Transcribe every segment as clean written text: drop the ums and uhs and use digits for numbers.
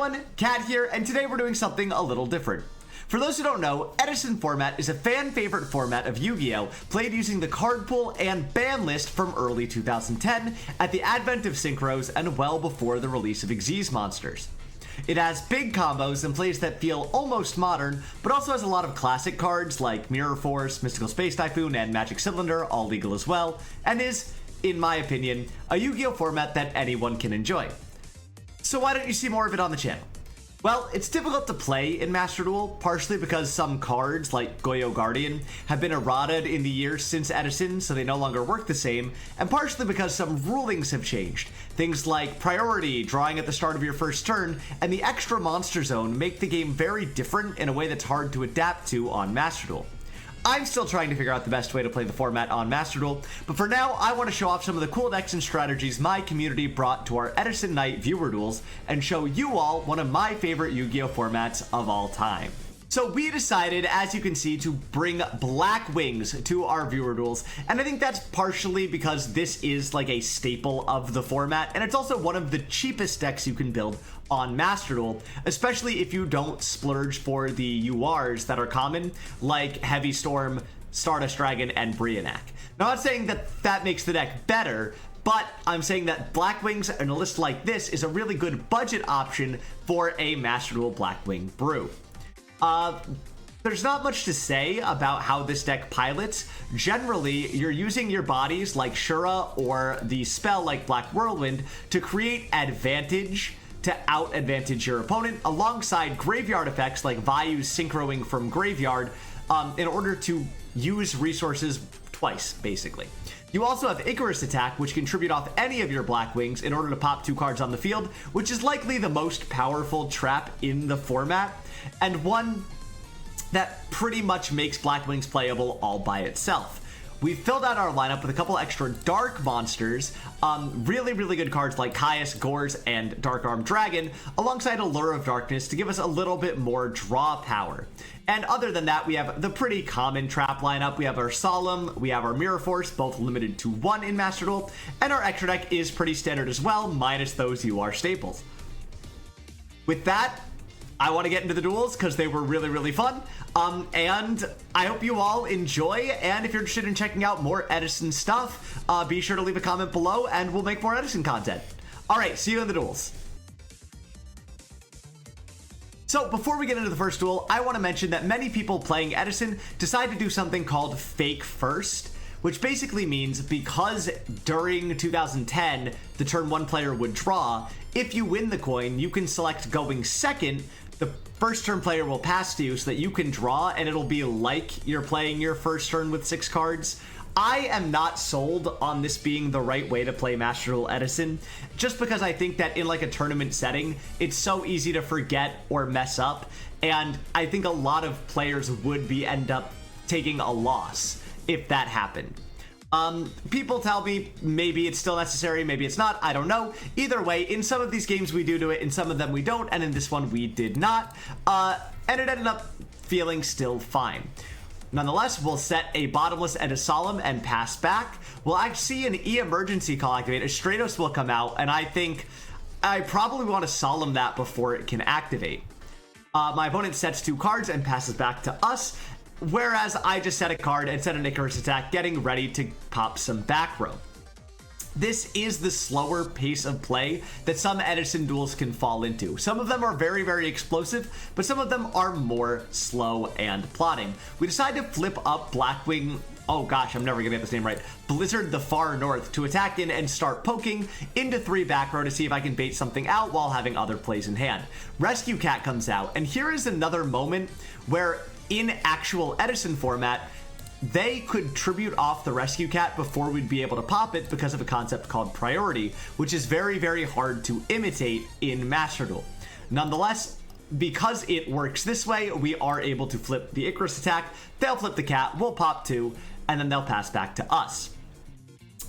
everyone, Kat here, and today we're doing something a little different. For those who don't know, Edison Format is a fan favorite format of Yu-Gi-Oh! Played using the card pool and ban list from early 2010 at the advent of Synchros and well before the release of Xyz monsters. It has big combos and plays that feel almost modern, but also has a lot of classic cards like Mirror Force, Mystical Space Typhoon, and Magic Cylinder, all legal as well, and is, in my opinion, a Yu-Gi-Oh! Format that anyone can enjoy. So why don't you see more of it on the channel? Well, it's difficult to play in Master Duel, partially because some cards, like Goyo Guardian, have been errated in the years since Edison, so they no longer work the same, and partially because some rulings have changed. Things like priority, drawing at the start of your first turn, and the extra monster zone make the game very different in a way that's hard to adapt to on Master Duel. I'm still trying to figure out the best way to play the format on Master Duel, but for now, I want to show off some of the cool decks and strategies my community brought to our Edison Night viewer duels and show you all one of my favorite Yu-Gi-Oh! Formats of all time. So we decided, as you can see, to bring Blackwings to our viewer duels, and I think that's partially because this is like a staple of the format, and it's also one of the cheapest decks you can build on Master Duel, especially if you don't splurge for the URs that are common, like Heavy Storm, Stardust Dragon, and Brionac. Now, I'm not saying that that makes the deck better, but I'm saying that Blackwings in a list like this is a really good budget option for a Master Duel Blackwing brew. There's not much to say about how this deck pilots. Generally, you're using your bodies like Shura or the spell like Black Whirlwind to create advantage to out-advantage your opponent alongside graveyard effects like Vayu's synchroing from graveyard in order to use resources twice, basically. You also have Icarus Attack, which can tribute off any of your Blackwings in order to pop 2 cards on the field, which is likely the most powerful trap in the format, and one that pretty much makes Blackwings playable all by itself. We've filled out our lineup with a couple extra dark monsters, really good cards like Caius, Gores, and Dark Arm Dragon, alongside Allure of Darkness to give us a little bit more draw power. And other than that, we have the pretty common trap lineup. We have our Solemn, we have our Mirror Force, both limited to 1 in Master Duel, and our extra deck is pretty standard as well, minus those UR staples. With that, I want to get into the duels because they were really fun, and I hope you all enjoy, and if you're interested in checking out more Edison stuff, be sure to leave a comment below and we'll make more Edison content. Alright, see you in the duels. So before we get into the first duel, I want to mention that many people playing Edison decide to do something called Fake First, which basically means because during 2010, the turn 1 player would draw, if you win the coin, you can select going second. The first turn player will pass to you so that you can draw, and it'll be like you're playing your first turn with 6 cards. I am not sold on this being the right way to play Master Duel Edison, just because I think that in like a tournament setting, it's so easy to forget or mess up, and I think a lot of players would end up taking a loss if that happened. People tell me maybe it's still necessary, maybe it's not, I don't know. Either way, in some of these games we do it, in some of them we don't, and in this one we did not, and it ended up feeling still fine. Nonetheless, we'll set a Bottomless and a Solemn and pass back. We'll actually see an E-Emergency call activate, a Stratos will come out, and I think I probably want to Solemn that before it can activate. My opponent sets 2 cards and passes back to us, whereas I just set a card and set an Icarus Attack, getting ready to pop some back row. This is the slower pace of play that some Edison duels can fall into. Some of them are very explosive, but some of them are more slow and plotting. We decided to flip up Blackwing, oh gosh, I'm never gonna get this name right, Blizzard the Far North, to attack in and start poking into 3 back row to see if I can bait something out while having other plays in hand. Rescue Cat comes out, and here is another moment where in actual Edison format, they could tribute off the Rescue Cat before we'd be able to pop it because of a concept called priority, which is very hard to imitate in Master Duel. Nonetheless, because it works this way, we are able to flip the Icarus Attack, they'll flip the cat, we'll pop 2, and then they'll pass back to us.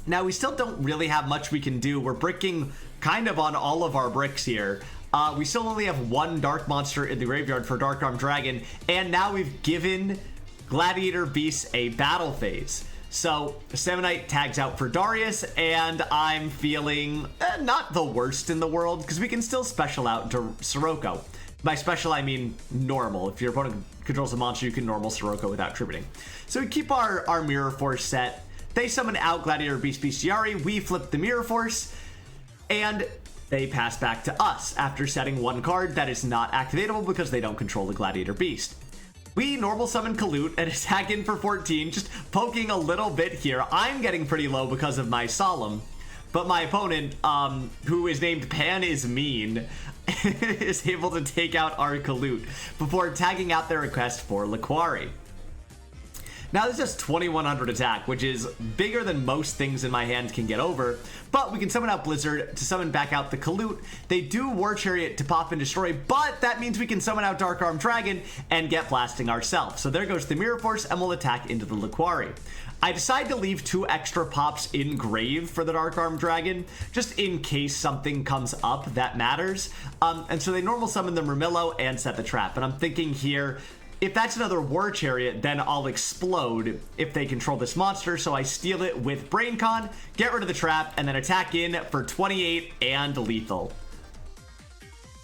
Now, we still don't really have much we can do. We're bricking kind of on all of our bricks here. We still only have 1 dark monster in the graveyard for Dark Arm Dragon, and now we've given Gladiator Beasts a battle phase. So Samonite tags out for Darius, and I'm feeling not the worst in the world, because we can still special out Sirocco. By special, I mean normal. If your opponent controls a monster, you can normal Sirocco without tributing. So we keep our Mirror Force set. They summon out Gladiator, Beast, Bestiary. We flip the Mirror Force, and they pass back to us after setting one card that is not activatable because they don't control the Gladiator Beast. We normal summon Kalut and attack in for 14, just poking a little bit here. I'm getting pretty low because of my Solemn, but my opponent, who is named Pan is Mean, is able to take out our Kalut before tagging out their request for Laquari. Now this is 2100 attack, which is bigger than most things in my hand can get over, but we can summon out Blizzard to summon back out the Kalut. They do War Chariot to pop and destroy, but that means we can summon out Dark Arm Dragon and get blasting ourselves. So there goes the Mirror Force, and we'll attack into the Laquari. I decide to leave 2 extra pops in grave for the Dark Arm Dragon, just in case something comes up that matters. And so they normal summon the Murmillo and set the trap. And I'm thinking here, if that's another War Chariot, then I'll explode if they control this monster, so I steal it with Brain Con, get rid of the trap, and then attack in for 28 and lethal.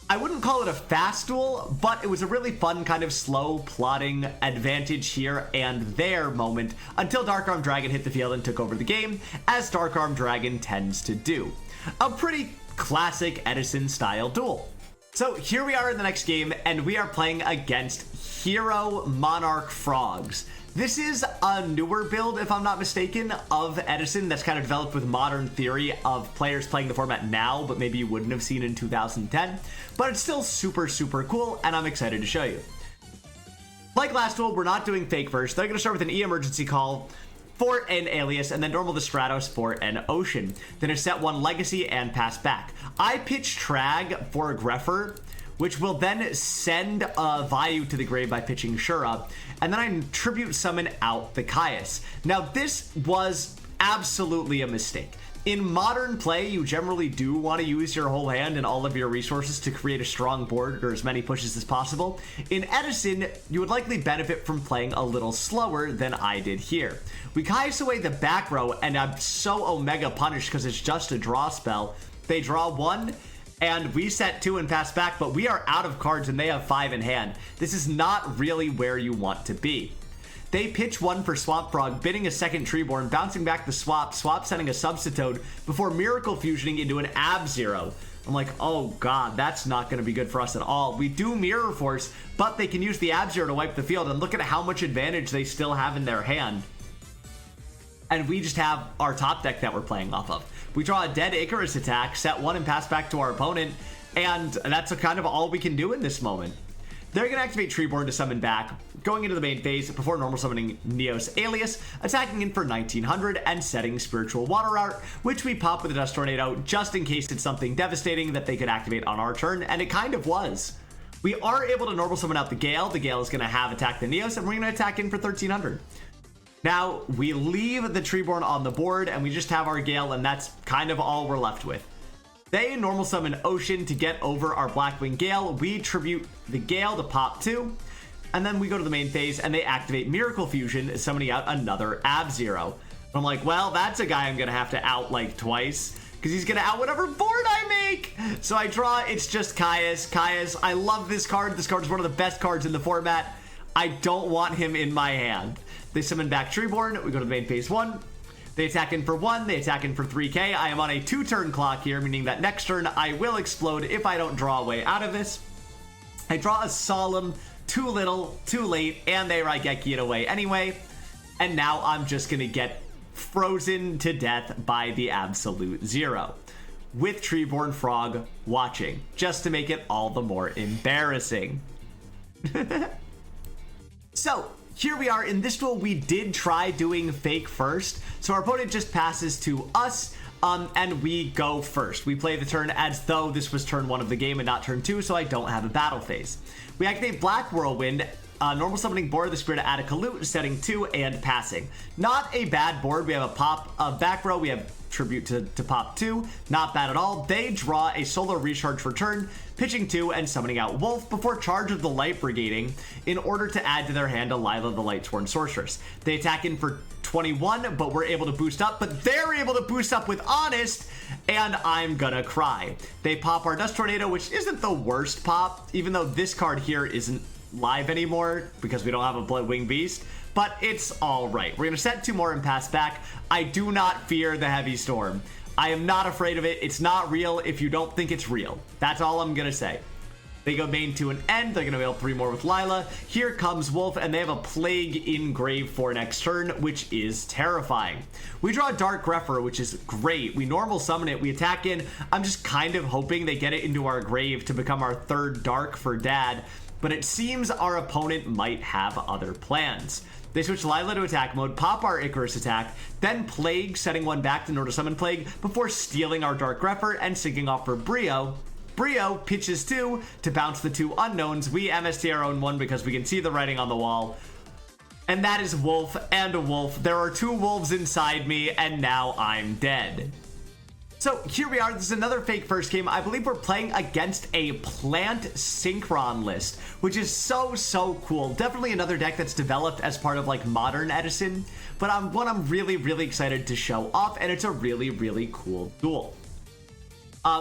I wouldn't call it a fast duel, but it was a really fun kind of slow plotting advantage here and there moment until Dark Arm Dragon hit the field and took over the game, as Dark Arm Dragon tends to do. A pretty classic Edison style duel. So here we are in the next game, and we are playing against Hero Monarch Frogs. This is a newer build, if I'm not mistaken, of Edison that's kind of developed with modern theory of players playing the format now, but maybe you wouldn't have seen in 2010. But it's still super, super cool, and I'm excited to show you. Like last duel, we're not doing fake first. They're going to start with an E-emergency call for an Alias, and then normal the Stratos for an Ocean. Then a set 1 Legacy and pass back. I pitch Trag for a Grepher, which will then send Vayu to the grave by pitching Shura, and then I tribute summon out the Caius. Now this was absolutely a mistake. In modern play, you generally do want to use your whole hand and all of your resources to create a strong board or as many pushes as possible. In Edison, you would likely benefit from playing a little slower than I did here. We Caius away the back row, and I'm so Omega punished because it's just a draw spell. They draw 1, and we set 2 and pass back, but we are out of cards and they have 5 in hand. This is not really where you want to be. They pitch 1 for Swamp Frog, bidding a second Treeborn, bouncing back the swap sending a Substitute before Miracle Fusioning into an Ab-Zero. I'm like, oh god, that's not going to be good for us at all. We do Mirror Force, but they can use the Ab-Zero to wipe the field, and look at how much advantage they still have in their hand. And we just have our top deck that we're playing off of. We draw a Dead Icarus attack, set 1 and pass back to our opponent, and that's kind of all we can do in this moment. They're going to activate Treeborn to summon back, going into the main phase before normal summoning Neos Alias, attacking in for 1900 and setting Spiritual Water Art, which we pop with a Dust Tornado just in case it's something devastating that they could activate on our turn, and it kind of was. We are able to normal summon out the Gale. The Gale is going to have attack the Neos, and we're going to attack in for 1300. Now, we leave the Treeborn on the board, and we just have our Gale, and that's kind of all we're left with. They normal summon Ocean to get over our Blackwing Gale. We tribute the Gale to pop 2, and then we go to the main phase, and they activate Miracle Fusion, summoning out another Ab-Zero. I'm like, well, that's a guy I'm going to have to out, like, twice, because he's going to out whatever board I make! So I draw, it's just Caius. Caius, I love this card. This card is one of the best cards in the format. I don't want him in my hand. They summon back Treeborn. We go to the main phase 1. They attack in for 1, they attack in for 3k. I am on a 2-turn clock here, meaning that next turn I will explode if I don't draw a way out of this. I draw a Solemn, too little, too late, and they Raigeki it away anyway. And now I'm just gonna get frozen to death by the absolute zero, with Treeborn Frog watching, just to make it all the more embarrassing. So, here we are. In this duel, we did try doing fake first. So our opponent just passes to us, and we go first. We play the turn as though this was turn 1 of the game and not turn 2, so I don't have a battle phase. We activate Black Whirlwind, normal summoning board the Spirit of Atakalut, setting 2 and passing. Not a bad board. We have a pop back row. We have tribute to pop 2. Not bad at all. They draw a solo recharge for turn, pitching 2 and summoning out Wolf before charge of the Light Brigading in order to add to their hand Delilah the Lightsworn Sorceress. They attack in for 21, but we're able to boost up, but they're able to boost up with Honest, and I'm gonna cry. They pop our Dust Tornado, which isn't the worst pop, even though this card here isn't live anymore because we don't have a Blackwing Beast, but it's all right. We're gonna set 2 more and pass back. I do not fear the Heavy Storm. I am not afraid of it. It's not real if you don't think it's real. That's all I'm gonna say. They go main to an end. They're gonna mail 3 more with Lila. Here comes Wolf, and they have a Plague in grave for next turn, which is terrifying. We draw a Dark Grepher, which is great. We normal summon it. We attack in. I'm just kind of hoping they get it into our grave to become our 3rd Dark for Dad, but it seems our opponent might have other plans. They switch Lila to attack mode, pop our Icarus attack, then Plague, setting 1 back in order to summon Plague, before stealing our Dark Grepher and syncing off for Brio. Brio pitches 2 to bounce the 2 unknowns. We MST our own 1 because we can see the writing on the wall. And that is Wolf and a Wolf. There are 2 wolves inside me, and now I'm dead. So here we are. This is another fake first game. I believe we're playing against a Plant Synchron list, which is so cool. Definitely another deck that's developed as part of like modern Edison, but one I'm really excited to show off, and it's a really cool duel.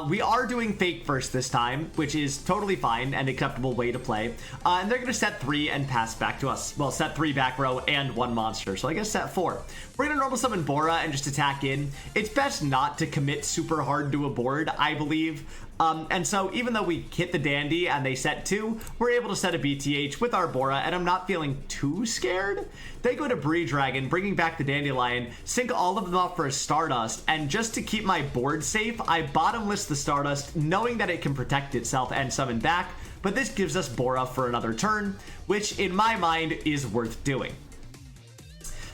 We are doing fake first this time, which is totally fine and acceptable way to play. And they're going to set 3 and pass back to us. Well, set 3 back row and 1 monster. So I guess set 4. We're going to normal summon Bora and just attack in. It's best not to commit super hard to a board, I believe. And so even though we hit the Dandy and they set 2, we're able to set a BTH with our Bora, and I'm not feeling too scared. They go to Bree Dragon, bringing back the Dandelion, sync all of them up for a Stardust, and just to keep my board safe, I bottom list the Stardust, knowing that it can protect itself and summon back, but this gives us Bora for another turn, which in my mind is worth doing.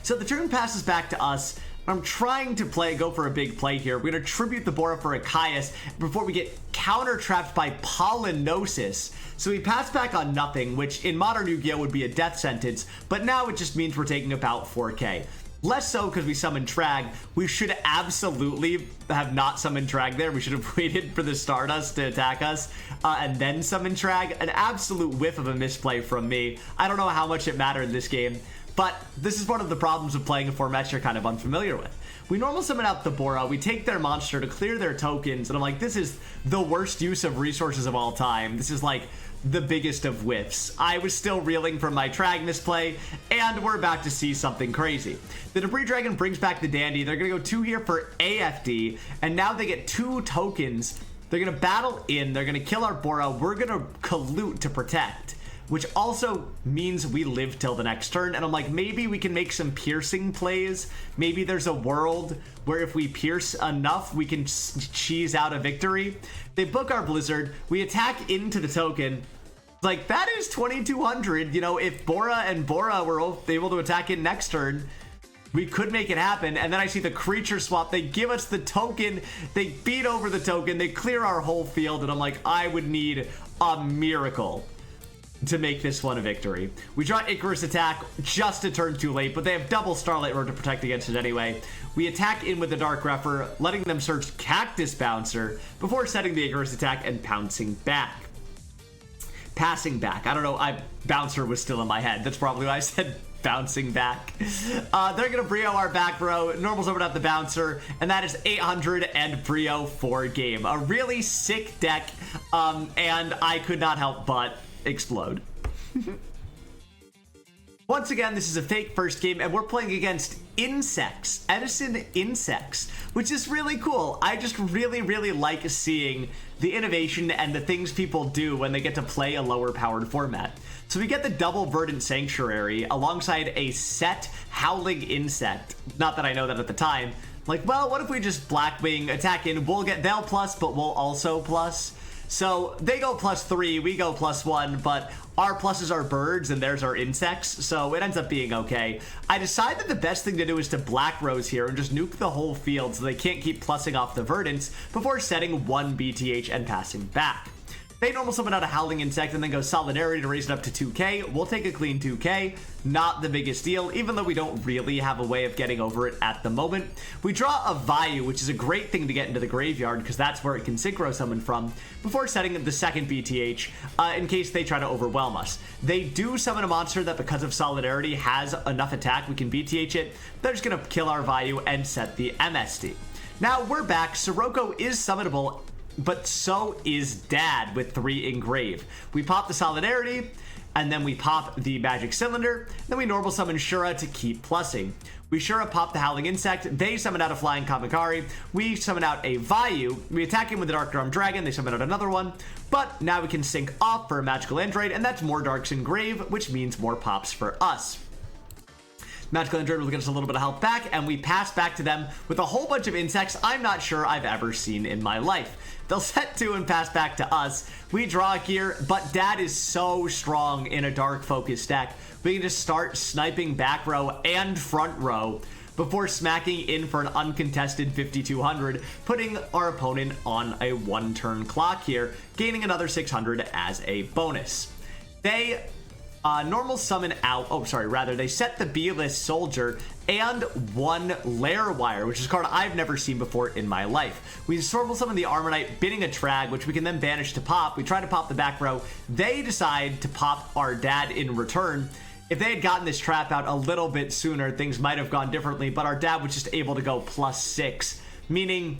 So the turn passes back to us. I'm trying to go for a big play here. We're going to tribute the Bora for a Caius before we get counter-trapped by Pollinosis. So we pass back on nothing, which in modern Yu-Gi-Oh! Would be a death sentence, but now it just means we're taking about 4k. Less so because we summoned Trag. We should absolutely have not summoned Trag there. We should have waited for the Stardust to attack us and then summon Trag. An absolute whiff of a misplay from me. I don't know how much it mattered in this game, but this is one of the problems of playing a format you're kind of unfamiliar with. We normal summon out the Bora, we take their monster to clear their tokens, and I'm like, this is the worst use of resources of all time. This is like the biggest of whiffs. I was still reeling from my Trag misplay, and we're about to see something crazy. The Debris Dragon brings back the Dandy. They're gonna go 2 here for AFD, and now they get 2 tokens. They're gonna battle in, they're gonna kill our Bora, we're gonna collude to protect, which also means we live till the next turn. And I'm like, maybe we can make some piercing plays. Maybe there's a world where if we pierce enoug,f we can cheese out a victory. They book our Blizzard, we attack into the token. Like, that is 2200. You know, if Bora and Bora were able to attack in next turn, we could make it happen. And then I see the creature swap. They give us the token, they beat over the token, they clear our whole field, and I'm like, I would need a miracle to make this one a victory. We draw Icarus attack just a turn too late, but they have double Starlight Road to protect against it anyway. We attack in with the Dark Grepher, letting them search Cactus Bouncer before setting the Icarus attack and pouncing back. Passing back. I don't know, Bouncer was still in my head. That's probably why I said bouncing back. They're gonna Brio our back row, normal summon out the Bouncer, and that is 800 and Brio for game. A really sick deck, and I could not help but explode. Once again, this is a fake first game, and we're playing against Insects, Edison Insects, which is really cool. I just really like seeing the innovation and the things people do when they get to play a lower powered format. So we get the double Verdant Sanctuary alongside a set Howling Insect. Not that I know that at the time. Like, well, what if we just Blackwing, attack in, they'll plus, but we'll also plus. So they go +3, we go +1, but our pluses are birds and theirs are insects, so it ends up being okay. I decided the best thing to do is to Black Rose here and just nuke the whole field so they can't keep plussing off the Verdants before setting 1 BTH and passing back. They normal summon out a Howling Insect and then go Solidarity to raise it up to 2k. We'll take a clean 2k. Not the biggest deal, even though we don't really have a way of getting over it at the moment. We draw a Vayu, which is a great thing to get into the graveyard because that's where it can Synchro summon from, before setting the second BTH in case they try to overwhelm us. They do summon a monster that, because of Solidarity, has enough attack we can BTH it. They're just going to kill our Vayu and set the MSD. Now we're back. Sirocco is summonable, but so is Dad with 3 Engrave. We pop the Solidarity, and then we pop the Magic Cylinder, then we normal summon Shura to keep plussing. We Shura pop the Howling Insect, they summon out a Flying Kamikari, we summon out a Vayu, we attack him with the Dark Drum Dragon, they summon out another one, but now we can sync off for a Magical Android, and that's more Darks Engrave, which means more pops for us. Magical Android will get us a little bit of health back, and we pass back to them with a whole bunch of insects I'm not sure I've ever seen in my life. They'll set 2 and pass back to us. We draw a gear, but Dad is so strong in a dark focus deck. We can just start sniping back row and front row before smacking in for an uncontested 5200, putting our opponent on a 1-turn clock here, gaining another 600 as a bonus. They normal summon out, they set the B-list Soldier and 1 Lair Wire, which is a card I've never seen before in my life. We normal summon the Armor Knight, bidding a Trag, which we can then banish to pop. We try to pop the back row. They decide to pop our Dad in return. If they had gotten this trap out a little bit sooner, things might have gone differently, but our Dad was just able to go +6, meaning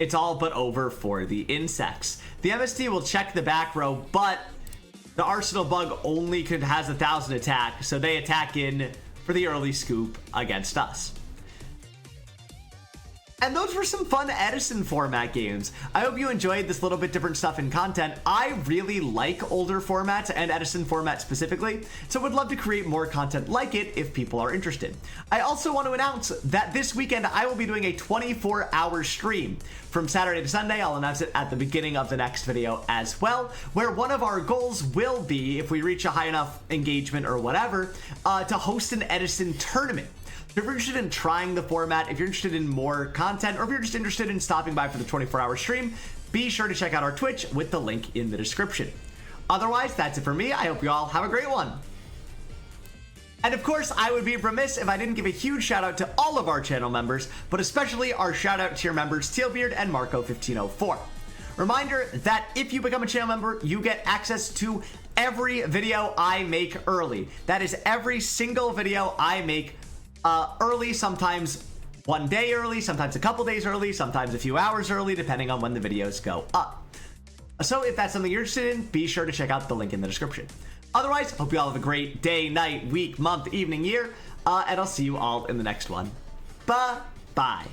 it's all but over for the insects. The MST will check the back row, but the Arsenal Bug only has 1,000 attack, so they attack in for the early scoop against us. And those were some fun Edison format games. I hope you enjoyed this little bit different stuff in content. I really like older formats and Edison format specifically, so would love to create more content like it if people are interested. I also want to announce that this weekend I will be doing a 24-hour stream from Saturday to Sunday. I'll announce it at the beginning of the next video as well, where one of our goals will be, if we reach a high enough engagement or whatever, to host an Edison tournament. If you're interested in trying the format, if you're interested in more content, or if you're just interested in stopping by for the 24-hour stream, be sure to check out our Twitch with the link in the description. Otherwise, that's it for me. I hope you all have a great one. And of course, I would be remiss if I didn't give a huge shout out to all of our channel members, but especially our shout out tier members, Tealbeard and Marco1504. Reminder that if you become a channel member, you get access to every video I make early. That is every single video I make early, sometimes 1 day early, sometimes a couple days early, sometimes a few hours early, depending on when the videos go up. So if that's something you're interested in, be sure to check out the link in the description. Otherwise, hope you all have a great day, night, week, month, evening, year, and I'll see you all in the next one. Bye-bye.